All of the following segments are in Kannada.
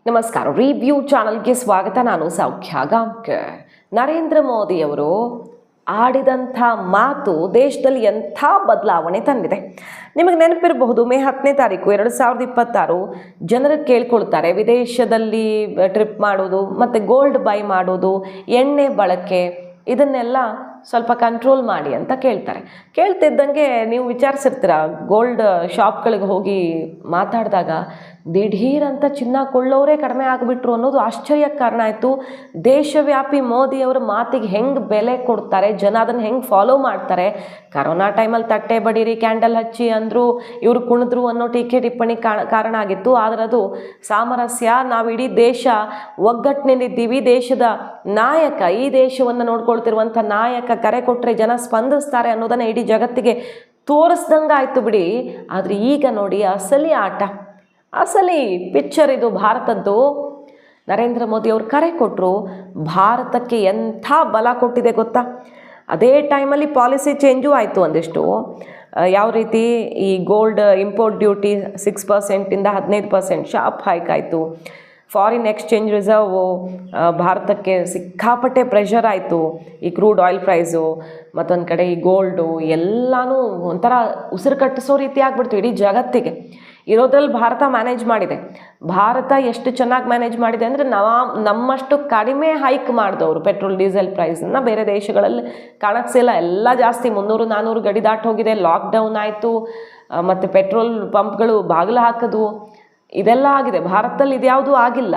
ನಮಸ್ಕಾರ. ರಿವ್ಯೂ ಚಾನಲ್ಗೆ ಸ್ವಾಗತ. ನಾನು ಸೌಖ್ಯ ಗಾಂವ್ಕರ್. ನರೇಂದ್ರ ಮೋದಿಯವರು ಆಡಿದಂಥ ಮಾತು ದೇಶದಲ್ಲಿ ಎಂಥ ಬದಲಾವಣೆ ತಂದಿದೆ. ನಿಮಗೆ ನೆನಪಿರಬಹುದು, ಮೇ 10ನೇ ತಾರೀಕು 2026 ಜನರು ಕೇಳ್ಕೊಳ್ತಾರೆ ವಿದೇಶದಲ್ಲಿ ಟ್ರಿಪ್ ಮಾಡೋದು ಮತ್ತು ಗೋಲ್ಡ್ ಬೈ ಮಾಡೋದು, ಎಣ್ಣೆ ಬಳಕೆ ಇದನ್ನೆಲ್ಲ ಸ್ವಲ್ಪ ಕಂಟ್ರೋಲ್ ಮಾಡಿ ಅಂತ ಕೇಳ್ತಾರೆ. ಕೇಳ್ತಿದ್ದಂಗೆ ನೀವು ವಿಚಾರಿಸಿರ್ತೀರ, ಗೋಲ್ಡ್ ಶಾಪ್ಗಳಿಗೆ ಹೋಗಿ ಮಾತಾಡಿದಾಗ ದಿಢೀರಂತ ಚಿನ್ನ ಕೊಳ್ಳೋರೇ ಕಡಿಮೆ ಆಗಿಬಿಟ್ರು ಅನ್ನೋದು ಆಶ್ಚರ್ಯಕ್ಕೆ ಕಾರಣ ಆಯಿತು. ದೇಶವ್ಯಾಪಿ ಮೋದಿಯವರ ಮಾತಿಗೆ ಹೆಂಗೆ ಬೆಲೆ ಕೊಡ್ತಾರೆ, ಜನ ಅದನ್ನು ಹೆಂಗೆ ಫಾಲೋ ಮಾಡ್ತಾರೆ. ಕರೋನಾ ಟೈಮಲ್ಲಿ ತಟ್ಟೆ ಬಡೀರಿ, ಕ್ಯಾಂಡಲ್ ಹಚ್ಚಿ ಅಂದರು, ಇವರು ಕುಣಿದ್ರು ಅನ್ನೋ ಟೀಕೆ ಟಿಪ್ಪಣಿ ಕಾರಣ ಆಗಿತ್ತು. ಆದರೆ ಅದು ಸಾಮರಸ್ಯ. ನಾವು ಇಡೀ ದೇಶ ಒಗ್ಗಟ್ಟಿನಲ್ಲಿದ್ದೀವಿ. ದೇಶದ ನಾಯಕ, ಈ ದೇಶವನ್ನು ನೋಡ್ಕೊಳ್ತಿರುವಂಥ ನಾಯಕ ಕರೆ ಕೊಟ್ಟರೆ ಜನ ಸ್ಪಂದಿಸ್ತಾರೆ ಅನ್ನೋದನ್ನು ಇಡೀ ಜಗತ್ತಿಗೆ ತೋರಿಸ್ದಂಗೆ ಆಯಿತು ಬಿಡಿ. ಆದರೆ ಈಗ ನೋಡಿ, ಅಸಲಿ ಆಟ, ಅಸಲಿ ಪಿಕ್ಚರ್ ಇದು ಭಾರತದ್ದು. ನರೇಂದ್ರ ಮೋದಿ ಅವರು ಕರೆ ಕೊಟ್ಟರು, ಭಾರತಕ್ಕೆ ಎಂಥ ಬಲ ಕೊಟ್ಟಿದೆ ಗೊತ್ತಾ. ಅದೇ ಟೈಮಲ್ಲಿ ಪಾಲಿಸಿ ಚೇಂಜು ಆಯಿತು ಒಂದಿಷ್ಟು. ಯಾವ ರೀತಿ, ಈ ಗೋಲ್ಡ್ ಇಂಪೋರ್ಟ್ ಡ್ಯೂಟಿ 6%ಇಂದ 15% ಶಾರ್ಪ್ ಹೈಕ್ ಆಯಿತು. ಫಾರಿನ್ ಎಕ್ಸ್ಚೇಂಜ್ ರಿಸರ್ವು ಭಾರತಕ್ಕೆ ಸಿಕ್ಕಾಪಟ್ಟೆ ಪ್ರೆಷರ್ ಆಯಿತು. ಈ ಕ್ರೂಡ್ ಆಯಿಲ್ ಪ್ರೈಸು, ಮತ್ತೊಂದು ಕಡೆ ಈ ಗೋಲ್ಡು, ಎಲ್ಲನೂ ಒಂಥರ ಉಸಿರು ಕಟ್ಟಿಸೋ ರೀತಿ ಆಗ್ಬಿಡ್ತು ಇಡೀ ಜಗತ್ತಿಗೆ. ಇರೋದ್ರಲ್ಲಿ ಭಾರತ ಮ್ಯಾನೇಜ್ ಮಾಡಿದೆ. ಭಾರತ ಎಷ್ಟು ಚೆನ್ನಾಗಿ ಮ್ಯಾನೇಜ್ ಮಾಡಿದೆ ಅಂದರೆ, ನಮ್ಮಷ್ಟು ಕಡಿಮೆ ಹೈಕ್ ಮಾಡಿದವರು ಪೆಟ್ರೋಲ್ ಡೀಸೆಲ್ ಪ್ರೈಸನ್ನು ಬೇರೆ ದೇಶಗಳಲ್ಲಿ ಕಾಣಿಸಿಲ್ಲ. ಎಲ್ಲ ಜಾಸ್ತಿ 300-400 ಗಡಿ ದಾಟಿ ಹೋಗಿದೆ. ಲಾಕ್ಡೌನ್ ಆಯಿತು, ಮತ್ತು ಪೆಟ್ರೋಲ್ ಪಂಪ್ಗಳು ಬಾಗಿಲು ಹಾಕಿದ್ವು. ಇದೆಲ್ಲ ಆಗಿದೆ. ಭಾರತದಲ್ಲಿ ಇದ್ಯಾವುದೂ ಆಗಿಲ್ಲ.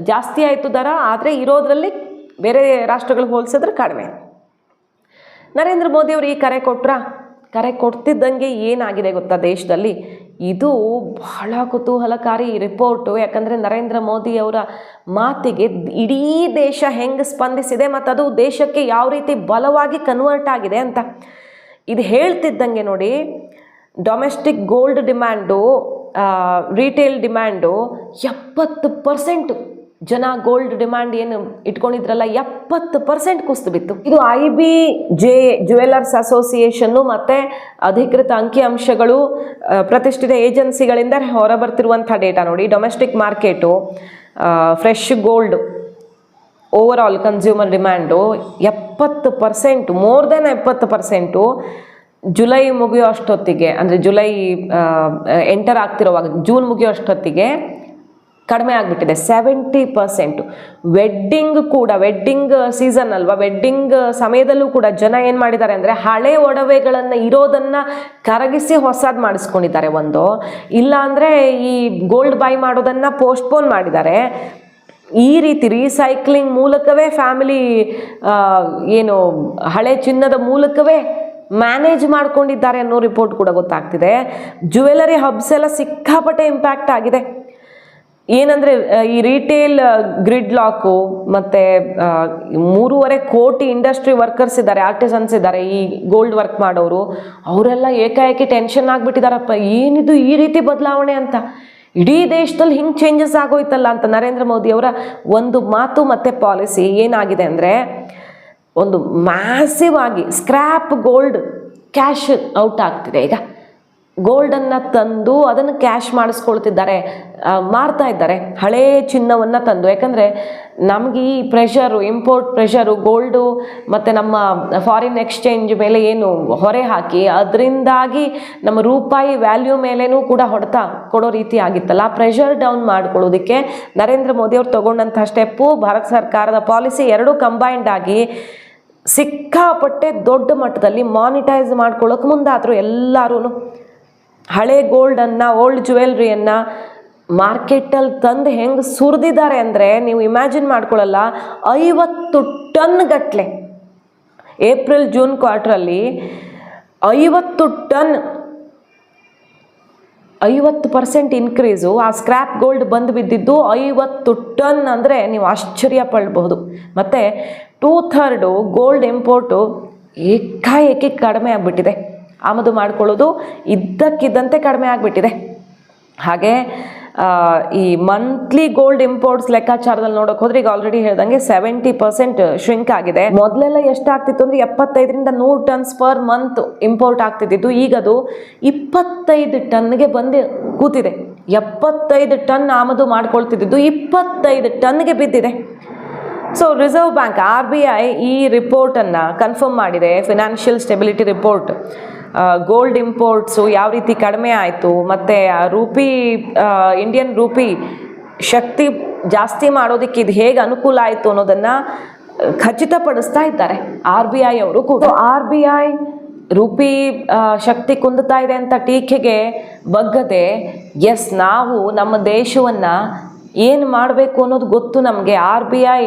ಜಾಸ್ತಿ ಆಯಿತು ದರ, ಆದರೆ ಇರೋದ್ರಲ್ಲಿ ಬೇರೆ ರಾಷ್ಟ್ರಗಳಿಗೆ ಹೋಲಿಸಿದ್ರೆ ಕಡಿಮೆ. ನರೇಂದ್ರ ಮೋದಿಯವರು ಈ ಕರೆ ಕೊಡ್ತಿದ್ದಂಗೆ ಏನಾಗಿದೆ ಗೊತ್ತಾ ದೇಶದಲ್ಲಿ. ಇದು ಬಹಳ ಕುತೂಹಲಕಾರಿ ರಿಪೋರ್ಟು. ಯಾಕಂದರೆ ನರೇಂದ್ರ ಮೋದಿಯವರ ಮಾತಿಗೆ ಇಡೀ ದೇಶ ಹೆಂಗೆ ಸ್ಪಂದಿಸಿದೆ ಮತ್ತು ಅದು ದೇಶಕ್ಕೆ ಯಾವ ರೀತಿ ಬಲವಾಗಿ ಕನ್ವರ್ಟ್ ಆಗಿದೆ ಅಂತ. ಇದು ಹೇಳ್ತಿದ್ದಂಗೆ ನೋಡಿ, domestic gold demand, retail demand 70%, ಜನ ಗೋಲ್ಡ್ ಡಿಮ್ಯಾಂಡ್ ಏನು ಇಟ್ಕೊಂಡಿದ್ರಲ್ಲ 70% ಕುಸಿದು ಬಿತ್ತು. ಇದು IBJ ಜ್ಯುವೆಲರ್ಸ್ ಅಸೋಸಿಯೇಷನ್ನು ಮತ್ತು ಅಧಿಕೃತ ಅಂಕಿಅಂಶಗಳು, ಪ್ರತಿಷ್ಠಿತ ಏಜೆನ್ಸಿಗಳಿಂದ ಹೊರಬರ್ತಿರುವಂಥ ಡೇಟಾ ನೋಡಿ. Domestic market, fresh gold over all consumer demand 70%, more than 70%. July ಮುಗಿಯೋ ಅಷ್ಟೊತ್ತಿಗೆ, ಅಂದರೆ ಜುಲೈ ಎಂಟರ್ ಆಗ್ತಿರೋವಾಗ ಜೂನ್ ಮುಗಿಯೋ ಅಷ್ಟೊತ್ತಿಗೆ ಕಡಿಮೆ ಆಗಿಬಿಟ್ಟಿದೆ 70%. ವೆಡ್ಡಿಂಗ್ ಸೀಸನ್ ಅಲ್ವಾ, ವೆಡ್ಡಿಂಗ್ ಸಮಯದಲ್ಲೂ ಕೂಡ ಜನ ಏನು ಮಾಡಿದ್ದಾರೆ ಅಂದರೆ, ಹಳೆ ಒಡವೆಗಳನ್ನು ಇರೋದನ್ನು ಕರಗಿಸಿ ಹೊಸದು ಮಾಡಿಸ್ಕೊಂಡಿದ್ದಾರೆ. ಒಂದು ಇಲ್ಲ ಅಂದರೆ ಈ ಗೋಲ್ಡ್ ಬೈ ಮಾಡೋದನ್ನು ಪೋಸ್ಟ್ಪೋನ್ ಮಾಡಿದ್ದಾರೆ. ಈ ರೀತಿ ರೀಸೈಕ್ಲಿಂಗ್ ಮೂಲಕವೇ ಫ್ಯಾಮಿಲಿ ಏನು ಹಳೆ ಚಿನ್ನದ ಮೂಲಕವೇ ಮ್ಯಾನೇಜ್ ಮಾಡ್ಕೊಂಡಿದ್ದಾರೆ ಅನ್ನೋ ರಿಪೋರ್ಟ್ ಕೂಡ ಗೊತ್ತಾಗ್ತಿದೆ. ಜ್ಯುವೆಲರಿ ಹಬ್ಸ್ ಎಲ್ಲ ಸಿಕ್ಕಾಪಟ್ಟೆ ಇಂಪ್ಯಾಕ್ಟ್ ಆಗಿದೆ. ಏನಂದರೆ, ಈ ರಿಟೇಲ್ ಗ್ರಿಡ್ ಲಾಕು ಮತ್ತು 3.5 ಕೋಟಿ ಇಂಡಸ್ಟ್ರಿ ವರ್ಕರ್ಸ್ ಇದ್ದಾರೆ, ಆರ್ಟಿಸನ್ಸ್ ಇದ್ದಾರೆ, ಈ ಗೋಲ್ಡ್ ವರ್ಕ್ ಮಾಡೋರು. ಅವರೆಲ್ಲ ಏಕಾಏಕಿ ಟೆನ್ಷನ್ ಆಗಿಬಿಟ್ಟಿದ್ದಾರಪ್ಪ, ಏನಿದು ಈ ರೀತಿ ಬದಲಾವಣೆ ಅಂತ. ಇಡೀ ದೇಶದಲ್ಲಿ ಹಿಂಗೆ ಚೇಂಜಸ್ ಆಗೋಯ್ತಲ್ಲ ಅಂತ. ನರೇಂದ್ರ ಮೋದಿಯವರ ಒಂದು ಮಾತು ಮತ್ತು ಪಾಲಿಸಿ ಏನಾಗಿದೆ ಅಂದರೆ, ಒಂದು ಮ್ಯಾಸಿವ್ ಆಗಿ ಸ್ಕ್ರ್ಯಾಪ್ ಗೋಲ್ಡ್ ಕ್ಯಾಶ್ ಔಟ್ ಆಗ್ತಿದೆ. ಈಗ ಗೋಲ್ಡನ್ನು ತಂದು ಅದನ್ನು ಕ್ಯಾಶ್ ಮಾಡಿಸ್ಕೊಳ್ತಿದ್ದಾರೆ, ಮಾರ್ತಾ ಇದ್ದಾರೆ ಹಳೇ ಚಿನ್ನವನ್ನು ತಂದು. ಯಾಕಂದರೆ ನಮಗೆ ಈ ಪ್ರೆಷರು, ಇಂಪೋರ್ಟ್ ಪ್ರೆಷರು, ಗೋಲ್ಡು ಮತ್ತು ನಮ್ಮ ಫಾರಿನ್ ಎಕ್ಸ್ಚೇಂಜ್ ಮೇಲೆ ಏನು ಹೊರೆ ಹಾಕಿ, ಅದರಿಂದಾಗಿ ನಮ್ಮ ರೂಪಾಯಿ ವ್ಯಾಲ್ಯೂ ಮೇಲೇನೂ ಕೂಡ ಹೊಡೆತ ಕೊಡೋ ರೀತಿ ಆಗಿತ್ತಲ್ಲ. ಆ ಪ್ರೆಷರ್ ಡೌನ್ ಮಾಡ್ಕೊಳ್ಳೋದಕ್ಕೆ ನರೇಂದ್ರ ಮೋದಿಯವರು ತೊಗೊಂಡಂಥ ಸ್ಟೆಪ್ಪು, ಭಾರತ ಸರ್ಕಾರದ ಪಾಲಿಸಿ ಎರಡೂ ಕಂಬೈನ್ಡ್ ಆಗಿ ಸಿಕ್ಕಾಪಟ್ಟೆ ದೊಡ್ಡ ಮಟ್ಟದಲ್ಲಿ ಮಾನಿಟೈಸ್ ಮಾಡ್ಕೊಳ್ಳೋಕೆ ಮುಂದಾದರು ಎಲ್ಲರೂ. ಹಳೆ ಗೋಲ್ಡನ್ನು, ಓಲ್ಡ್ ಜ್ಯುವೆಲ್ರಿಯನ್ನು ಮಾರ್ಕೆಟಲ್ಲಿ ತಂದು ಹೆಂಗೆ ಸುರಿದಿದ್ದಾರೆ ಅಂದರೆ ನೀವು ಇಮ್ಯಾಜಿನ್ ಮಾಡ್ಕೊಳ್ಳಲ್ಲ. 50 ಟನ್ ಗಟ್ಟಲೆ ಏಪ್ರಿಲ್ ಜೂನ್ ಕ್ವಾರ್ಟ್ರಲ್ಲಿ 50 ಟನ್, 50% ಇನ್ಕ್ರೀಸು. ಆ ಸ್ಕ್ರ್ಯಾಪ್ ಗೋಲ್ಡ್ ಬಂದು ಬಿದ್ದಿದ್ದು 50 ಟನ್ ಅಂದರೆ ನೀವು ಆಶ್ಚರ್ಯ ಪಡಬಹುದು. ಮತ್ತು 2/3 ಗೋಲ್ಡ್ ಇಂಪೋರ್ಟು ಏಕಾಏಕಿ ಕಡಿಮೆ ಆಗಿಬಿಟ್ಟಿದೆ. ಆಮದು ಮಾಡ್ಕೊಳ್ಳೋದು ಇದ್ದಕ್ಕಿದ್ದಂತೆ ಕಡಿಮೆ ಆಗಿಬಿಟ್ಟಿದೆ. ಹಾಗೆ ಈ ಮಂತ್ಲಿ ಗೋಲ್ಡ್ ಇಂಪೋರ್ಟ್ಸ್ ಲೆಕ್ಕಾಚಾರದಲ್ಲಿ ನೋಡೋಕೆ ಹೋದ್ರೆ, ಈಗ ಆಲ್ರೆಡಿ ಹೇಳ್ದಂಗೆ 70% ಶ್ರಿಂಕ್ ಆಗಿದೆ. ಮೊದಲೆಲ್ಲ ಎಷ್ಟಾಗ್ತಿತ್ತು ಅಂದರೆ 75ರಿಂದ 100 ಟನ್ಸ್ ಪರ್ ಮಂತ್ ಇಂಪೋರ್ಟ್ ಆಗ್ತಿದ್ದು, ಈಗ ಅದು 25 ಟನ್ಗೆ ಬಂದು ಕೂತಿದೆ. 75 ಟನ್ ಆಮದು ಮಾಡ್ಕೊಳ್ತಿದ್ದು 25 ಟನ್ಗೆ ಬಿದ್ದಿದೆ. ಸೊ ರಿಸರ್ವ್ ಬ್ಯಾಂಕ್ RBI ಈ ರಿಪೋರ್ಟನ್ನು ಕನ್ಫರ್ಮ್ ಮಾಡಿದೆ. Financial stability report, gold imports ಯಾವ ರೀತಿ ಕಡಿಮೆ ಆಯಿತು, ಮತ್ತು ಇಂಡಿಯನ್ ರೂಪಿ ಶಕ್ತಿ ಜಾಸ್ತಿ ಮಾಡೋದಕ್ಕೆ ಇದು ಹೇಗೆ ಅನುಕೂಲ ಆಯಿತು ಅನ್ನೋದನ್ನು ಖಚಿತಪಡಿಸ್ತಾ ಇದ್ದಾರೆ RBI ಅವರು ಕೂಡ. RBI ರೂಪಿ ಶಕ್ತಿ ಕುಂದುತ್ತಾ ಇದೆ ಅಂತ ಟೀಕೆಗೆ ಬಗ್ಗದೆ, ಎಸ್ ನಾವು ನಮ್ಮ ದೇಶವನ್ನು ಏನು ಮಾಡಬೇಕು ಅನ್ನೋದು ಗೊತ್ತು ನಮಗೆ. RBI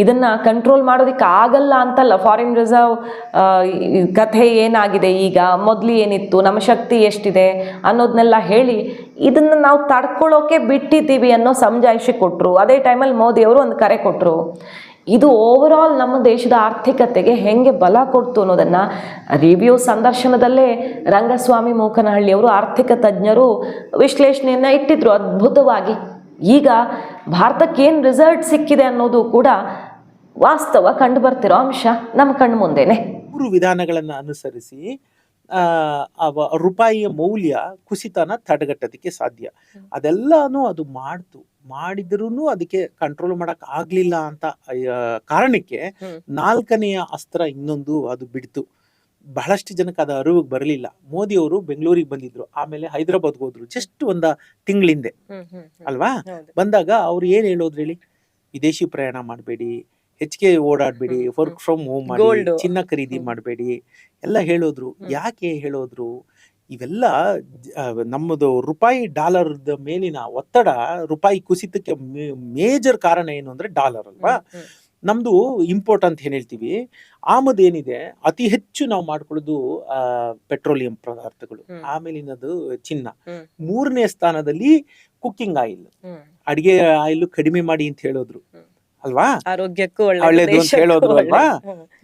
ಇದನ್ನು ಕಂಟ್ರೋಲ್ ಮಾಡೋದಕ್ಕೆ ಆಗಲ್ಲ ಅಂತಲ್ಲ. ಫಾರಿನ್ ರಿಸರ್ವ್ ಕಥೆ ಏನಾಗಿದೆ, ಈಗ ಮೊದಲು ಏನಿತ್ತು, ನಮ್ಮ ಶಕ್ತಿ ಎಷ್ಟಿದೆ ಅನ್ನೋದನ್ನೆಲ್ಲ ಹೇಳಿ ಇದನ್ನು ನಾವು ತಡ್ಕೊಳ್ಳೋಕೆ ಬಿಟ್ಟಿದ್ದೀವಿ ಅನ್ನೋ ಸಮಜಾಯಿಷಿ ಕೊಟ್ಟರು. ಅದೇ ಟೈಮಲ್ಲಿ ಮೋದಿಯವರು ಒಂದು ಕರೆ ಕೊಟ್ಟರು. ಇದು ಓವರಾಲ್ ನಮ್ಮ ದೇಶದ ಆರ್ಥಿಕತೆಗೆ ಹೆಂಗೆ ಬಲ ಕೊಡ್ತು ಅನ್ನೋದನ್ನು ರಿವ್ಯೂ ಸಂದರ್ಶನದಲ್ಲೇ ರಂಗಸ್ವಾಮಿ ಮೂಕನಹಳ್ಳಿಯವರು, ಆರ್ಥಿಕ ತಜ್ಞರು ವಿಶ್ಲೇಷಣೆಯನ್ನು ಇಟ್ಟಿದ್ರು ಅದ್ಭುತವಾಗಿ. ಈಗ ಭಾರತಕ್ಕೆ ಏನು ರಿಸಲ್ಟ್ ಸಿಕ್ಕಿದೆ ಅನ್ನೋದು ಕೂಡ ವಾಸ್ತವ ಕಂಡು ಬರ್ತಿರೋ ಅಂಶ ನಮ್ಮ ಕಣ್ಣು ಮುಂದೆನೆ. 3 ವಿಧಾನಗಳನ್ನು ಅನುಸರಿಸಿ ರೂಪಾಯಿಯ ಮೌಲ್ಯ ಕುಸಿತನ ತಡೆಗಟ್ಟೋದಕ್ಕೆ ಸಾಧ್ಯ. ಅದೆಲ್ಲಾನು ಅದು ಮಾಡಿದ್ರೂ ಅದಕ್ಕೆ ಕಂಟ್ರೋಲ್ ಮಾಡಕ್ ಆಗ್ಲಿಲ್ಲ ಅಂತ ಕಾರಣಕ್ಕೆ 4ನೆಯ ಅಸ್ತ್ರ ಇನ್ನೊಂದು ಅದು ಬಿಡ್ತು. ಬಹಳಷ್ಟು ಜನಕ್ಕೆ ಅದು ಅರಿವಿಗೆ ಬರಲಿಲ್ಲ. ಮೋದಿ ಅವರು ಬೆಂಗಳೂರಿಗೆ ಬಂದಿದ್ರು, ಆಮೇಲೆ ಹೈದರಾಬಾದ್ಗೆ ಹೋದ್ರು ಜಸ್ಟ್ ಒಂದು ತಿಂಗಳಿಂದೆ ಅಲ್ವಾ. ಬಂದಾಗ ಅವ್ರು ಏನ್ ಹೇಳೋದ್ರು ಹೇಳಿ, ವಿದೇಶಿ ಪ್ರಯಾಣ ಮಾಡಬೇಡಿ, ಹೆಚ್ಚಿಗೆ ಓಡಾಡ್ಬೇಡಿ, ವರ್ಕ್ ಫ್ರಮ್ ಹೋಮ್ ಮಾಡಿ, ಚಿನ್ನ ಖರೀದಿ ಮಾಡಬೇಡಿ ಎಲ್ಲ ಹೇಳೋದ್ರು. ಯಾಕೆ ಹೇಳೋದ್ರು? ಇವೆಲ್ಲ ನಮ್ಮದು ರೂಪಾಯಿ ಡಾಲರ್ದ ಮೇಲಿನ ಒತ್ತಡ, ರೂಪಾಯಿ ಕುಸಿತಕ್ಕೆ ಮೇಜರ್ ಕಾರಣ ಏನು ಅಂದ್ರೆ ಡಾಲರ್ ಅಲ್ವಾ. ನಮ್ದು ಇಂಪೋರ್ಟ್ ಅಂತ ಏನ್ ಹೇಳ್ತೀವಿ, ಆಮದು ಏನಿದೆ ಅತಿ ಹೆಚ್ಚು ನಾವು ಮಾಡ್ಕೊಳ್ಳೋದು ಪೆಟ್ರೋಲಿಯಂ ಪದಾರ್ಥಗಳು, ಆಮೇಲಿನದು ಚಿನ್ನ, 3ನೇ ಸ್ಥಾನದಲ್ಲಿ ಕುಕ್ಕಿಂಗ್ ಆಯಿಲ್, ಅಡಿಗೆ ಆಯಿಲ್ ಕಡಿಮೆ ಮಾಡಿ ಅಂತ ಹೇಳೋದ್ರು ಅಲ್ವಾ, ಆರೋಗ್ಯಕ್ಕೂ ಒಳ್ಳೇದು ಅಂತ ಹೇಳೋದ್ರು ಅಲ್ವಾ.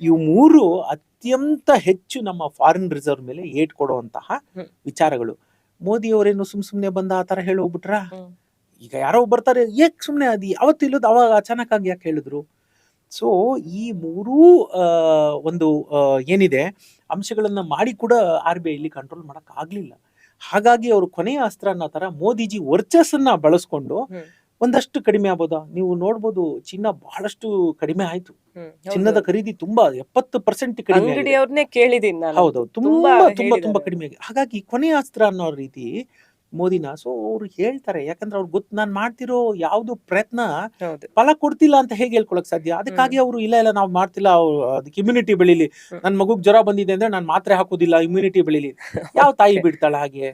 ಇವು 3 ಅತ್ಯಂತ ಹೆಚ್ಚು ನಮ್ಮ ಫಾರಿನ್ ರಿಸರ್ವ್ ಮೇಲೆ ಏಟ್ ಕೊಡುವಂತಹ ವಿಚಾರಗಳು. ಮೋದಿ ಅವರೇನು ಸುಮ್ನೆ ಬಂದ ಆ ತರ ಹೇಳಿ ಹೋಗ್ಬಿಟ್ರ? ಈಗ ಯಾರೋ ಬರ್ತಾರೆ, ಏಕ್ ಸುಮ್ನೆ ಅದು ಅವತ್ತು ಇಲ್ಲದ ಅವಾಗ ಅಚಾನಕ್ ಆಗಿ ಯಾಕೆ ಹೇಳಿದ್ರು? ಸೊ ಈ 3 ಒಂದು ಏನಿದೆ ಅಂಶಗಳನ್ನ ಮಾಡಿ ಕೂಡ RBI ಇಲ್ಲಿ ಕಂಟ್ರೋಲ್ ಮಾಡಕ್ ಆಗ್ಲಿಲ್ಲ. ಹಾಗಾಗಿ ಅವರು ಕೊನೆಯ ಅಸ್ತ್ರ ಅನ್ನೋ ತರ ಮೋದಿಜಿ ವರ್ಚಸ್ಸನ್ನ ಬಳಸ್ಕೊಂಡು ಒಂದಷ್ಟು ಕಡಿಮೆ ಆಗ್ಬೋದಾ? ನೀವು ನೋಡ್ಬೋದು, ಚಿನ್ನ ಬಹಳಷ್ಟು ಕಡಿಮೆ ಆಯ್ತು. ಚಿನ್ನದ ಖರೀದಿ ತುಂಬಾ 70% ಕಡಿಮೆ ಕೇಳಿದೀನಿ. ಹೌದೌದು, ತುಂಬಾ ತುಂಬಾ ತುಂಬಾ ಕಡಿಮೆ ಆಗಿದೆ. ಹಾಗಾಗಿ ಕೊನೆಯ ಅಸ್ತ್ರ ಅನ್ನೋ ರೀತಿ ಮೋದಿನ ಸೊ ಅವ್ರು ಹೇಳ್ತಾರೆ. ಯಾಕಂದ್ರೆ ಅವ್ರಿಗೆ ಗೊತ್ತು, ನಾನ್ ಮಾಡ್ತಿರೋ ಯಾವ್ದು ಪ್ರಯತ್ನ ಫಲ ಕೊಡ್ತಿಲ್ಲ ಅಂತ ಹೇಗೆ ಹೇಳ್ಕೊಳಕ್ ಸಾಧ್ಯ? ಅದಕ್ಕಾಗಿ ಅವರು ಇಲ್ಲ ನಾವು ಮಾಡ್ತಿಲ್ಲ, ಅದಕ್ಕೆ ಇಮ್ಯುನಿಟಿ ಬೆಳಿಲಿ, ನನ್ ಮಗುಗ್ ಜ್ವರ ಬಂದಿದೆ ಅಂದ್ರೆ ನಾನ್ ಮಾತ್ರೆ ಹಾಕೋದಿಲ್ಲ, ಇಮ್ಯುನಿಟಿ ಬೆಳಿಲಿ. ಯಾವ ತಾಯಿ ಬಿಡ್ತಾಳ ಹಾಗೆ?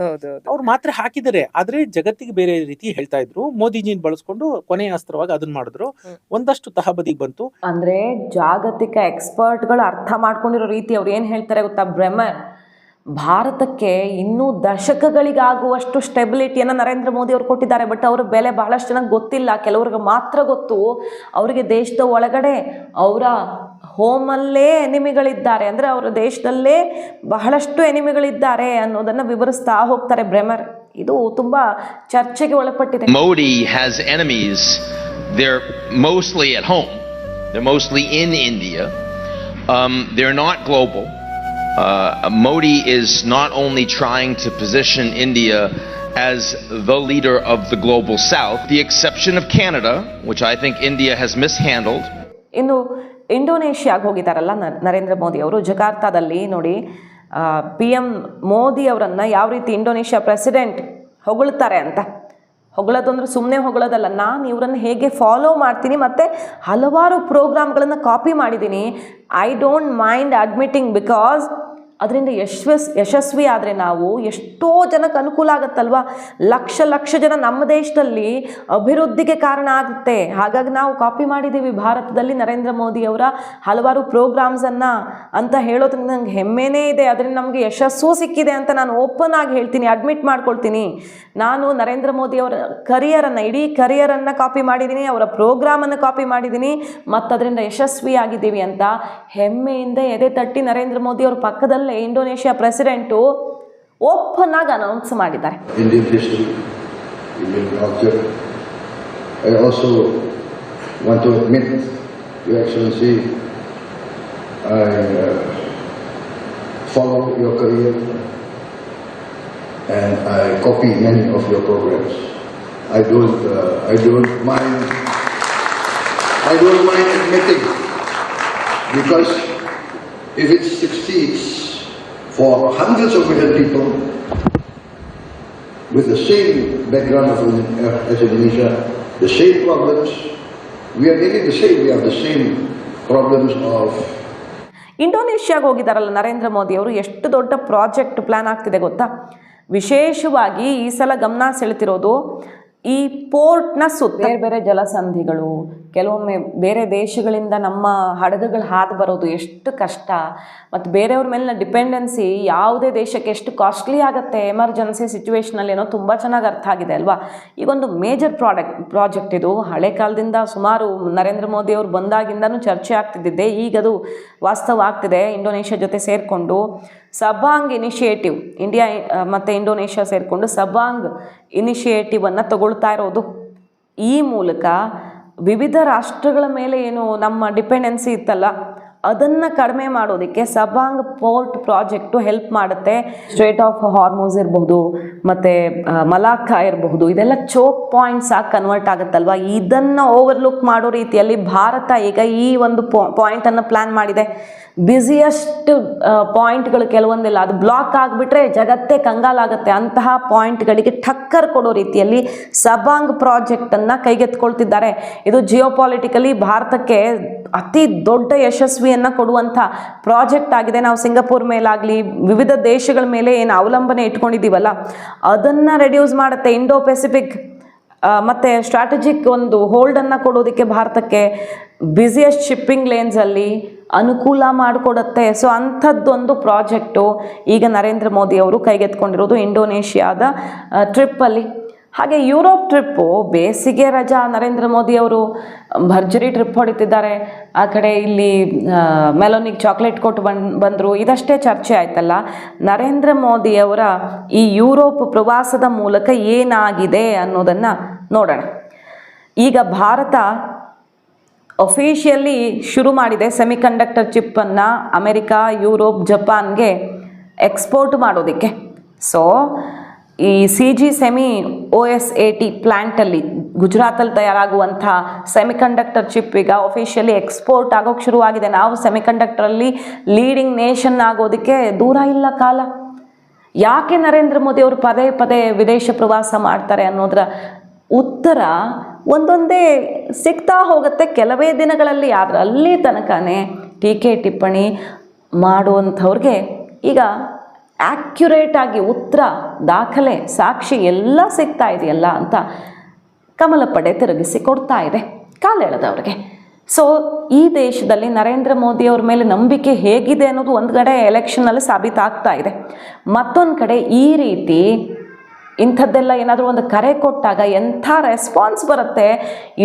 ಅವ್ರು ಮಾತ್ರೆ ಹಾಕಿದರೆ, ಆದ್ರೆ ಜಗತ್ತಿಗೆ ಬೇರೆ ರೀತಿ ಹೇಳ್ತಾ ಇದ್ರು. ಮೋದಿಜಿನ್ ಬಳಸ್ಕೊಂಡು ಕೊನೆಯ ಅಸ್ತ್ರವಾಗಿ ಅದನ್ನ ಮಾಡಿದ್ರು. ಒಂದಷ್ಟು ತಹಬದಿಗೆ ಬಂತು. ಅಂದ್ರೆ ಜಾಗತಿಕ ಎಕ್ಸ್ಪರ್ಟ್ಗಳು ಅರ್ಥ ಮಾಡ್ಕೊಂಡಿರೋ ರೀತಿ ಅವ್ರು ಏನ್ ಹೇಳ್ತಾರೆ ಗೊತ್ತಾ, ಬ್ರೆಮರ್, ಭಾರತಕ್ಕೆ ಇನ್ನೂ ದಶಕಗಳಿಗಾಗುವಷ್ಟು ಸ್ಟೆಬಿಲಿಟಿಯನ್ನು ನರೇಂದ್ರ ಮೋದಿ ಅವರು ಕೊಟ್ಟಿದ್ದಾರೆ. ಬಟ್ ಅವ್ರ ಬೆಲೆ ಬಹಳಷ್ಟು ಜನಕ್ಕೆ ಗೊತ್ತಿಲ್ಲ, ಕೆಲವ್ರಿಗೆ ಮಾತ್ರ ಗೊತ್ತು. ಅವರಿಗೆ ದೇಶದ ಒಳಗಡೆ ಅವರ ಹೋಮಲ್ಲೇ ಎನಿಮಿಗಳಿದ್ದಾರೆ, ಅಂದರೆ ಅವರ ದೇಶದಲ್ಲೇ ಬಹಳಷ್ಟು ಎನಿಮಿಗಳಿದ್ದಾರೆ ಅನ್ನೋದನ್ನು ವಿವರಿಸ್ತಾ ಹೋಗ್ತಾರೆ ಬ್ರೆಮರ್. ಇದು ತುಂಬ ಚರ್ಚೆಗೆ ಒಳಪಟ್ಟಿದೆ. Modi has enemies. They're mostly at home. They're mostly in India. They're not global. Modi is not only trying to position India as the leader of the global south, the exception of Canada, which I think India has mishandled. ಇನ್ನು ಇಂಡೋನೇಷ್ಯಾಗೆ ಹೋಗಿದ್ದಾರಲ್ಲ ನರೇಂದ್ರ ಮೋದಿ ಅವರು, ಜಕಾರ್ತಾದಲ್ಲಿ ನೋಡಿ PM ಮೋದಿ ಅವರನ್ನು ಯಾವ ರೀತಿ ಇಂಡೋನೇಷ್ಯಾ ಪ್ರೆಸಿಡೆಂಟ್ ಹೊಗಳ್ತಾರೆ ಅಂತ. ಹೊಗಳೋದು ಅಂದರೆ ಸುಮ್ಮನೆ ಹೊಗಳೋದಲ್ಲ, ನಾನು ಇವರನ್ನು ಹೇಗೆ ಫಾಲೋ ಮಾಡ್ತೀನಿ ಮತ್ತು ಹಲವಾರು ಪ್ರೋಗ್ರಾಮ್ಗಳನ್ನು ಕಾಪಿ ಮಾಡಿದ್ದೀನಿ. I don't mind admitting, because ಅದರಿಂದ ಯಶಸ್ವಿ ಆದರೆ ನಾವು ಎಷ್ಟೋ ಜನಕ್ಕೆ ಅನುಕೂಲ ಆಗುತ್ತಲ್ವ. ಲಕ್ಷ ಜನ ನಮ್ಮ ದೇಶದಲ್ಲಿ ಅಭಿವೃದ್ಧಿಗೆ ಕಾರಣ ಆಗುತ್ತೆ. ಹಾಗಾಗಿ ನಾವು ಕಾಪಿ ಮಾಡಿದ್ದೀವಿ ಭಾರತದಲ್ಲಿ ನರೇಂದ್ರ ಮೋದಿಯವರ ಹಲವಾರು ಪ್ರೋಗ್ರಾಮ್ಸನ್ನು ಅಂತ ಹೇಳೋದಕ್ಕೆ ನಂಗೆ ಹೆಮ್ಮೆನೇ ಇದೆ. ಅದರಿಂದ ನಮಗೆ ಯಶಸ್ಸು ಸಿಕ್ಕಿದೆ ಅಂತ ನಾನು ಓಪನ್ ಆಗಿ ಹೇಳ್ತೀನಿ, ಅಡ್ಮಿಟ್ ಮಾಡ್ಕೊಳ್ತೀನಿ. ನಾನು ನರೇಂದ್ರ ಮೋದಿಯವರ ಇಡೀ ಕರಿಯರನ್ನು ಕಾಪಿ ಮಾಡಿದ್ದೀನಿ, ಅವರ ಪ್ರೋಗ್ರಾಮನ್ನು ಕಾಪಿ ಮಾಡಿದ್ದೀನಿ ಮತ್ತು ಅದರಿಂದ ಯಶಸ್ವಿಯಾಗಿದ್ದೀವಿ ಅಂತ ಹೆಮ್ಮೆಯಿಂದ ಎದೆ ತಟ್ಟಿ ನರೇಂದ್ರ ಮೋದಿ ಅವ್ರ ಪಕ್ಕದಲ್ಲೇ ಇಂಡೋನೇಷ್ಯಾ ಪ್ರೆಸಿಡೆಂಟು ಓಪನ್ ಆಗಿ ಅನೌನ್ಸ್ ಮಾಡಿದ್ದಾರೆ. Indian history, Indian culture. I also want to admit, Your Excellency, I follow your career and I copy many of your programs. I don't mind admitting, because if it succeeds for hundreds of million people with the same background as Indonesia, the same problems, we are nearly the same. We have the same problems of. ಇಂಡೋನೇಷ್ಯಾಗೆ ಹೋಗಿದ್ದಾರಲ್ಲ ನರೇಂದ್ರ ಮೋದಿ ಅವರು, ಎಷ್ಟು ದೊಡ್ಡ ಪ್ರಾಜೆಕ್ಟ್ ಪ್ಲ್ಯಾನ್ ಆಗ್ತಿದೆ ಗೊತ್ತಾ? ವಿಶೇಷವಾಗಿ ಈ ಸಲ ಗಮನ ಸೆಳೆತಿರೋದು ಈ ಪೋರ್ಟ್ನ ಸುತ್ತ ಬೇರೆ ಬೇರೆ ಜಲಸಂಧಿಗಳು, ಕೆಲವೊಮ್ಮೆ ಬೇರೆ ದೇಶಗಳಿಂದ ನಮ್ಮ ಹಡಗುಗಳು ಹಾದು ಬರೋದು ಎಷ್ಟು ಕಷ್ಟ, ಮತ್ತು ಬೇರೆಯವ್ರ ಮೇಲಿನ ಡಿಪೆಂಡೆನ್ಸಿ ಯಾವುದೇ ದೇಶಕ್ಕೆ ಎಷ್ಟು ಕಾಸ್ಟ್ಲಿ ಆಗುತ್ತೆ ಎಮರ್ಜೆನ್ಸಿ ಸಿಚುವೇಷನಲ್ಲಿ ಏನೋ ತುಂಬ ಚೆನ್ನಾಗಿ ಅರ್ಥ ಆಗಿದೆ ಅಲ್ವಾ. ಈಗೊಂದು ಮೇಜರ್ ಪ್ರಾಜೆಕ್ಟ್ ಇದು. ಹಳೆ ಕಾಲದಿಂದ ಸುಮಾರು ನರೇಂದ್ರ ಮೋದಿ ಅವರು ಬಂದಾಗಿಂದನೂ ಚರ್ಚೆ ಆಗ್ತಿದ್ದಿದ್ದೆ, ಈಗದು ವಾಸ್ತವ ಆಗ್ತಿದೆ. ಇಂಡೋನೇಷ್ಯಾ ಜೊತೆ ಸೇರಿಕೊಂಡು ಸಬಾಂಗ್ ಇನಿಷಿಯೇಟಿವ್, ಇಂಡಿಯಾ ಮತ್ತು ಇಂಡೋನೇಷ್ಯಾ ಸೇರಿಕೊಂಡು ಸಬಾಂಗ್ ಇನಿಷಿಯೇಟಿವನ್ನು ತಗೊಳ್ತಾ ಇರೋದು. ಈ ಮೂಲಕ ವಿವಿಧ ರಾಷ್ಟ್ರಗಳ ಮೇಲೆ ಏನು ನಮ್ಮ ಡಿಪೆಂಡೆನ್ಸಿ ಇತ್ತಲ್ಲ ಅದನ್ನು ಕಡಿಮೆ ಮಾಡೋದಕ್ಕೆ ಸಬಾಂಗ್ ಪೋರ್ಟ್ ಪ್ರಾಜೆಕ್ಟು ಹೆಲ್ಪ್ ಮಾಡುತ್ತೆ. ಸ್ಟ್ರೇಟ್ ಆಫ್ ಹಾರ್ಮೋಸ್ ಇರಬಹುದು, ಮತ್ತು ಮಲಾಕ್ಕಾ ಇರಬಹುದು, ಇದೆಲ್ಲ ಚೋಕ್ ಪಾಯಿಂಟ್ಸ್ ಆಗಿ ಕನ್ವರ್ಟ್ ಆಗುತ್ತಲ್ವ. ಇದನ್ನು ಓವರ್ಲುಕ್ ಮಾಡೋ ರೀತಿಯಲ್ಲಿ ಭಾರತ ಈಗ ಈ ಒಂದು ಪಾಯಿಂಟನ್ನು ಪ್ಲ್ಯಾನ್ ಮಾಡಿದೆ. ಬ್ಯುಸಿಯೆಸ್ಟ್ ಪಾಯಿಂಟ್ಗಳು ಕೆಲವೊಂದಿಲ್ಲ, ಅದು ಬ್ಲಾಕ್ ಆಗಿಬಿಟ್ರೆ ಜಗತ್ತೇ ಕಂಗಾಲಾಗುತ್ತೆ. ಅಂತಹ ಪಾಯಿಂಟ್ಗಳಿಗೆ ಟಕ್ಕರ್ ಕೊಡೋ ರೀತಿಯಲ್ಲಿ ಸಬಾಂಗ್ ಪ್ರಾಜೆಕ್ಟನ್ನು ಕೈಗೆತ್ಕೊಳ್ತಿದ್ದಾರೆ. ಇದು ಜಿಯೋಪಾಲಿಟಿಕಲಿ ಭಾರತಕ್ಕೆ ಅತಿ ದೊಡ್ಡ ಯಶಸ್ವಿಯನ್ನು ಕೊಡುವಂಥ ಪ್ರಾಜೆಕ್ಟ್ ಆಗಿದೆ. ನಾವು ಸಿಂಗಪೂರ್ ಮೇಲಾಗಲಿ ವಿವಿಧ ದೇಶಗಳ ಮೇಲೆ ಏನು ಅವಲಂಬನೆ ಇಟ್ಕೊಂಡಿದ್ದೀವಲ್ಲ ಅದನ್ನು ರೆಡ್ಯೂಸ್ ಮಾಡುತ್ತೆ. ಇಂಡೋ ಪೆಸಿಫಿಕ್ ಮತ್ತು ಸ್ಟ್ರಾಟಜಿಕ್ ಒಂದು ಹೋಲ್ಡನ್ನು ಕೊಡೋದಕ್ಕೆ ಭಾರತಕ್ಕೆ ಬ್ಯುಸಿಯೆಸ್ಟ್ ಶಿಪ್ಪಿಂಗ್ ಲೇನ್ಸಲ್ಲಿ ಅನುಕೂಲ ಮಾಡಿಕೊಡುತ್ತೆ. ಸೊ ಅಂಥದ್ದೊಂದು ಪ್ರಾಜೆಕ್ಟು ಈಗ ನರೇಂದ್ರ ಮೋದಿ ಅವರು ಕೈಗೆತ್ಕೊಂಡಿರೋದು ಇಂಡೋನೇಷ್ಯಾದ ಟ್ರಿಪ್ಪಲ್ಲಿ. ಹಾಗೆ ಯುರೋಪ್ ಟ್ರಿಪ್ಪು, ಬೇಸಿಗೆ ರಜಾ, ನರೇಂದ್ರ ಮೋದಿ ಅವರು ಭರ್ಜರಿ ಟ್ರಿಪ್ ಹೊಡಿತಿದ್ದಾರೆ. ಆ ಕಡೆ ಇಲ್ಲಿ ಮೆಲೋನಿಗೆ ಚಾಕ್ಲೇಟ್ ಕೊಟ್ಟು ಬಂದರು, ಇದಷ್ಟೇ ಚರ್ಚೆ ಆಯ್ತಲ್ಲ. ನರೇಂದ್ರ ಮೋದಿಯವರ ಈ ಯುರೋಪ್ ಪ್ರವಾಸದ ಮೂಲಕ ಏನಾಗಿದೆ ಅನ್ನೋದನ್ನು ನೋಡೋಣ. ಈಗ ಭಾರತ ಅಫಿಷಿಯಲಿ ಶುರು ಮಾಡಿದೆ ಸೆಮಿಕಂಡಕ್ಟರ್ ಚಿಪ್ಪನ್ನು ಅಮೆರಿಕಾ, ಯುರೋಪ್, ಜಪಾನ್ಗೆ ಎಕ್ಸ್ಪೋರ್ಟ್ ಮಾಡೋದಕ್ಕೆ. ಸೊ ಈ CG ಸೆಮಿ OSAT ಪ್ಲ್ಯಾಂಟಲ್ಲಿ ಗುಜರಾತಲ್ಲಿ ತಯಾರಾಗುವಂಥ ಸೆಮಿಕಂಡಕ್ಟರ್ ಚಿಪ್ ಈಗ ಅಫಿಷಿಯಲಿ ಎಕ್ಸ್ಪೋರ್ಟ್ ಆಗೋಕ್ಕೆ ಶುರುವಾಗಿದೆ. ನಾವು ಸೆಮಿಕಂಡಕ್ಟರಲ್ಲಿ ಲೀಡಿಂಗ್ ನೇಷನ್ ಆಗೋದಕ್ಕೆ ದೂರ ಇಲ್ಲ ಕಾಲ. ಯಾಕೆ ನರೇಂದ್ರ ಮೋದಿ ಅವರು ಪದೇ ಪದೇ ವಿದೇಶ ಪ್ರವಾಸ ಮಾಡ್ತಾರೆ ಅನ್ನೋದರ ಉತ್ತರ ಒಂದೊಂದೇ ಸಿಗ್ತಾ ಹೋಗುತ್ತೆ ಕೆಲವೇ ದಿನಗಳಲ್ಲಿ. ಆದರೆ ಅಲ್ಲಿ ತನಕನೇ ಟೀಕೆ ಟಿಪ್ಪಣಿ ಮಾಡುವಂಥವ್ರಿಗೆ ಈಗ ಆ್ಯಕ್ಯುರೇಟ್ ಆಗಿ ಉತ್ತರ, ದಾಖಲೆ, ಸಾಕ್ಷಿ ಎಲ್ಲ ಸಿಗ್ತಾ ಇದೆಯಲ್ಲ ಅಂತ ಕಮಲಪಡೆ ತಿರುಗಿಸಿ ಕೊಡ್ತಾ ಇದೆ ಕಾಲೆಳೆದವ್ರಿಗೆ. ಸೊ ಈ ದೇಶದಲ್ಲಿ ನರೇಂದ್ರ ಮೋದಿ ಅವ್ರ ಮೇಲೆ ನಂಬಿಕೆ ಹೇಗಿದೆ ಅನ್ನೋದು ಒಂದು ಕಡೆ ಎಲೆಕ್ಷನಲ್ಲಿ ಸಾಬೀತಾಗ್ತಾ ಇದೆ. ಮತ್ತೊಂದು ಕಡೆ ಈ ರೀತಿ ಇಂಥದ್ದೆಲ್ಲ ಏನಾದರೂ ಒಂದು ಕರೆ ಕೊಟ್ಟಾಗ ಎಂಥ ರೆಸ್ಪಾನ್ಸ್ ಬರುತ್ತೆ.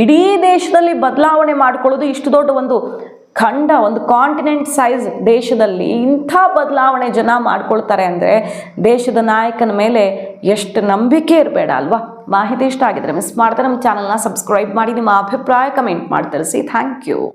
ಇಡೀ ದೇಶದಲ್ಲಿ ಬದಲಾವಣೆ ಮಾಡ್ಕೊಳ್ಳೋದು, ಇಷ್ಟು ದೊಡ್ಡ ಒಂದು ಖಂಡ, ಒಂದು ಕಾಂಟಿನೆಂಟ್ ಸೈಜ್ ದೇಶದಲ್ಲಿ ಇಂಥ ಬದಲಾವಣೆ ಜನ ಮಾಡ್ಕೊಳ್ತಾರೆ ಅಂದರೆ ದೇಶದ ನಾಯಕನ ಮೇಲೆ ಎಷ್ಟು ನಂಬಿಕೆ ಇರಬೇಡ ಅಲ್ವಾ. ಮಾಹಿತಿ ಇಷ್ಟ ಆಗಿದ್ರೆ ಮಿಸ್ ಮಾಡ್ತಾರೆ ನಮ್ಮ ಚಾನಲ್ನ ಸಬ್ಸ್ಕ್ರೈಬ್ ಮಾಡಿ, ನಿಮ್ಮ ಅಭಿಪ್ರಾಯ ಕಮೆಂಟ್ ಮಾಡಿ ತಿಳಿಸಿ. Thank you.